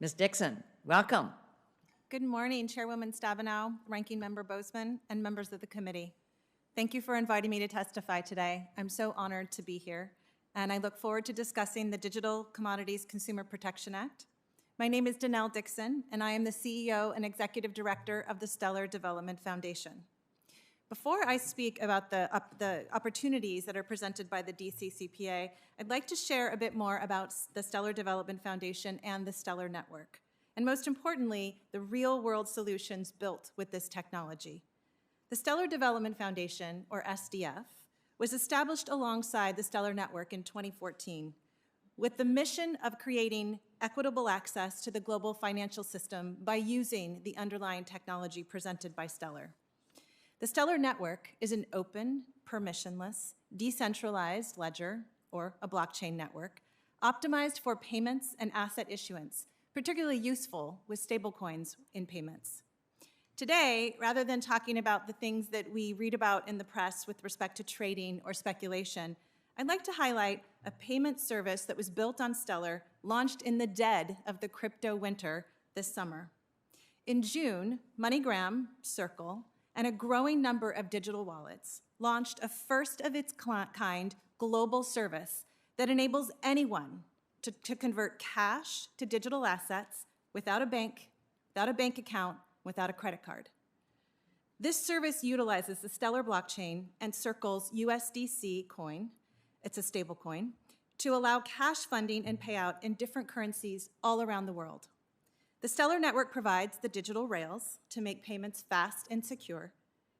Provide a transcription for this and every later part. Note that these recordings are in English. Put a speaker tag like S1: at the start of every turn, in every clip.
S1: Ms. Dixon, welcome.
S2: Good morning, Chairwoman Stabenow, Ranking Member Bozeman, and members of the committee. Thank you for inviting me to testify today. I'm so honored to be here, and I look forward to discussing the Digital Commodities Consumer Protection Act. My name is Denelle Dixon, and I am the CEO and Executive Director of the Stellar Development Foundation. Before I speak about the opportunities that are presented by the DCCPA, I'd like to share a bit more about the Stellar Development Foundation and the Stellar Network, and most importantly, the real-world solutions built with this technology. The Stellar Development Foundation, or SDF, was established alongside the Stellar Network in 2014 with the mission of creating equitable access to the global financial system by using the underlying technology presented by Stellar. The Stellar Network is an open, permissionless, decentralized ledger, or a blockchain network, optimized for payments and asset issuance, particularly useful with stablecoins in payments. Today, rather than talking about the things that we read about in the press with respect to trading or speculation, I'd like to highlight a payment service that was built on Stellar, launched in the dead of the crypto winter this summer. In June, MoneyGram, Circle, and a growing number of digital wallets launched a first-of-its-kind global service that enables anyone to convert cash to digital assets without a bank account, without a credit card. This service utilizes the Stellar blockchain and Circle's USDC coin, it's a stable coin, to allow cash funding and payout in different currencies all around the world. The Stellar Network provides the digital rails to make payments fast and secure.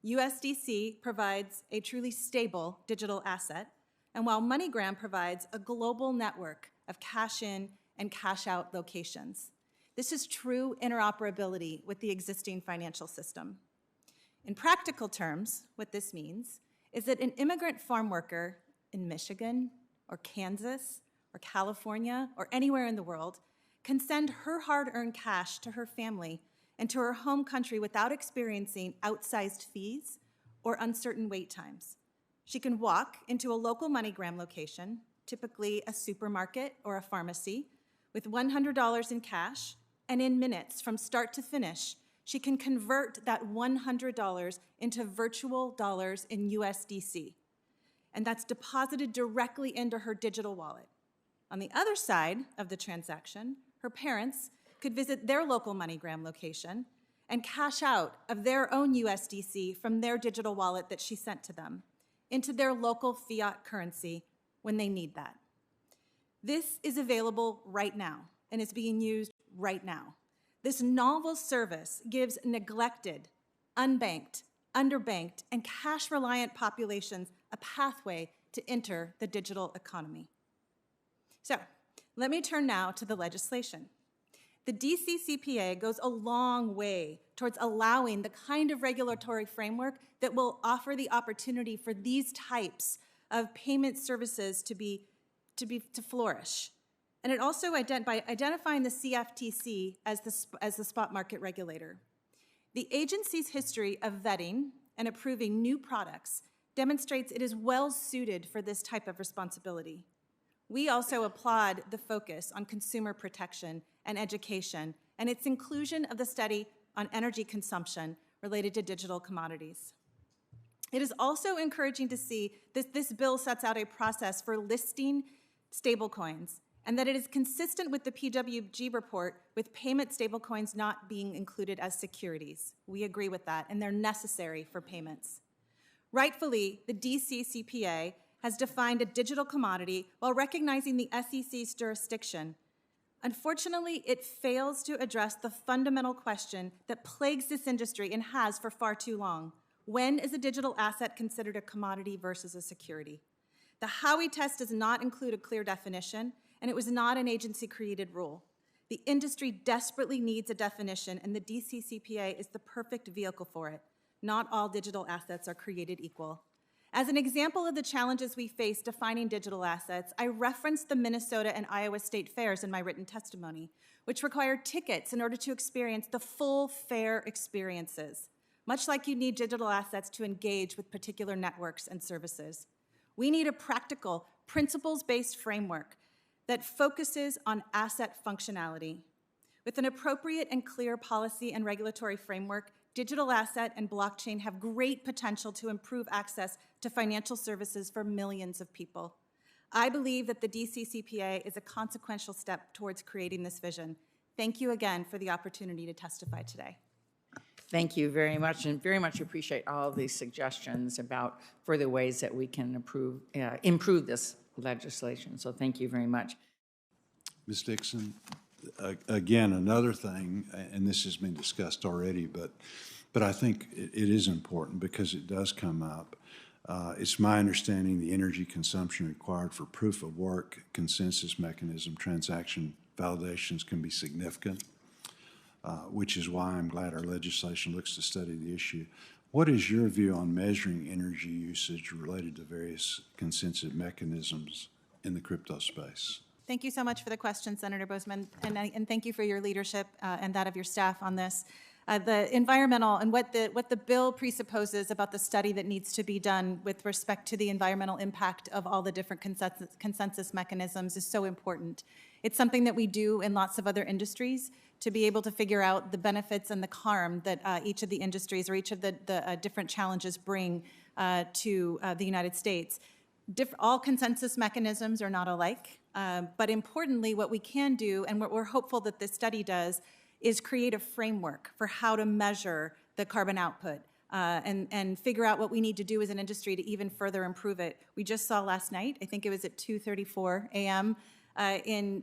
S2: USDC provides a truly stable digital asset, and while MoneyGram provides a global network of cash-in and cash-out locations. This is true interoperability with the existing financial system. In practical terms, what this means is that an immigrant farm worker in Michigan or Kansas or California or anywhere in the world can send her hard-earned cash to her family and to her home country without experiencing outsized fees or uncertain wait times. She can walk into a local MoneyGram location, typically a supermarket or a pharmacy, with $100 in cash, and in minutes, from start to finish, she can convert that $100 into virtual dollars in USDC, and that's deposited directly into her digital wallet. On the other side of the transaction, her parents could visit their local MoneyGram location and cash out of their own USDC from their digital wallet that she sent to them into their local fiat currency when they need that. This is available right now and is being used right now. This novel service gives neglected, unbanked, underbanked, and cash-reliant populations a pathway to enter the digital economy. So, let me turn now to the legislation. The DCCPA goes a long way towards allowing the kind of regulatory framework that will offer the opportunity for these types of payment services to flourish. And it also by identifying the CFTC as the spot market regulator. The agency's history of vetting and approving new products demonstrates it is well suited for this type of responsibility. We also applaud the focus on consumer protection and education and its inclusion of the study on energy consumption related to digital commodities. It is also encouraging to see that this bill sets out a process for listing stablecoins and that it is consistent with the PWG report with payment stablecoins not being included as securities. We agree with that, and they're necessary for payments. Rightfully, the DCCPA has defined a digital commodity while recognizing the SEC's jurisdiction. Unfortunately, it fails to address the fundamental question that plagues this industry and has for far too long. When is a digital asset considered a commodity versus a security? The Howey test does not include a clear definition, and it was not an agency-created rule. The industry desperately needs a definition, and the DCCPA is the perfect vehicle for it. Not all digital assets are created equal. As an example of the challenges we face defining digital assets, I referenced the Minnesota and Iowa state fairs in my written testimony, which require tickets in order to experience the full fair experiences, much like you need digital assets to engage with particular networks and services. We need a practical, principles-based framework that focuses on asset functionality. With an appropriate and clear policy and regulatory framework, digital asset and blockchain have great potential to improve access to financial services for millions of people. I believe that the DCCPA is a consequential step towards creating this vision. Thank you again for the opportunity to testify today.
S1: Thank you very much, and very much appreciate all of these suggestions about further ways that we can improve this legislation. So thank you very much.
S3: Ms. Dixon, again, another thing, and this has been discussed already, but I think it is important because it does come up. It's my understanding the energy consumption required for proof of work consensus mechanism transaction validations can be significant, which is why I'm glad our legislation looks to study the issue. What is your view on measuring energy usage related to various consensus mechanisms in the crypto space?
S2: Thank you so much for the question, Senator Boozman, and thank you for your leadership and that of your staff on this. The environmental and what the bill presupposes about the study that needs to be done with respect to the environmental impact of all the different consensus mechanisms is so important. It's something that we do in lots of other industries to be able to figure out the benefits and the harm that each of the industries or each of the different challenges bring to the United States. All consensus mechanisms are not alike, but importantly, what we can do, and what we're hopeful that this study does, is create a framework for how to measure the carbon output and figure out what we need to do as an industry to even further improve it. We just saw last night, I think it was at 2:34 a.m. In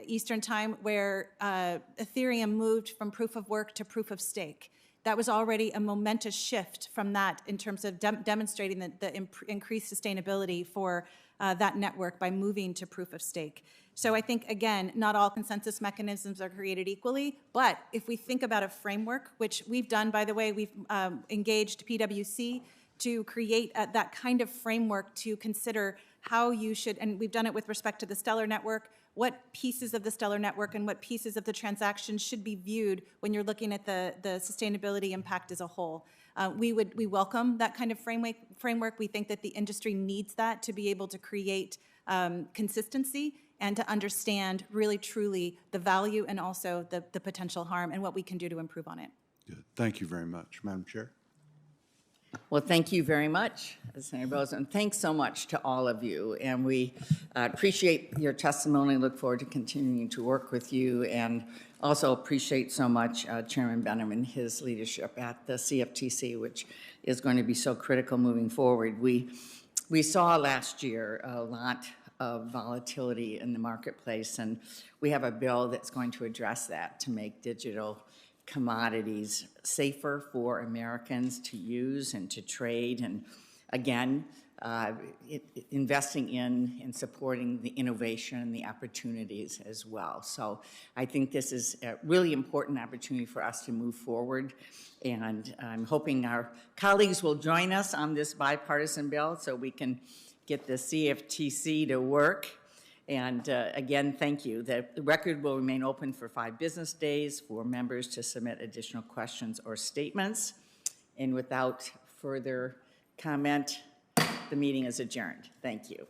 S2: Eastern Time, where Ethereum moved from proof of work to proof of stake. That was already a momentous shift from that in terms of demonstrating the increased sustainability for that network by moving to proof of stake. So I think, again, not all consensus mechanisms are created equally, but if we think about a framework, which we've done, by the way, we've engaged PwC to create that kind of framework to consider how you should, and we've done it with respect to the Stellar Network, what pieces of the Stellar Network and what pieces of the transaction should be viewed when you're looking at the sustainability impact as a whole. We welcome that kind of framework. We think that the industry needs that to be able to create consistency and to understand really truly the value and also the potential harm and what we can do to improve on it.
S3: Good. Thank you very much. Madam Chair.
S1: Well, thank you very much, Senator Boozman. Thanks so much to all of you, and we appreciate your testimony. Look forward to continuing to work with you, and also appreciate so much Chairman Benham and his leadership at the CFTC, which is going to be so critical moving forward. We saw last year a lot of volatility in the marketplace, and we have a bill that's going to address that to make digital commodities safer for Americans to use and to trade, and again, investing in and supporting the innovation and the opportunities as well. So I think this is a really important opportunity for us to move forward, and I'm hoping our colleagues will join us on this bipartisan bill so we can get the CFTC to work. And again, thank you. The record will remain open for 5 business days for members to submit additional questions or statements. And without further comment, the meeting is adjourned. Thank you.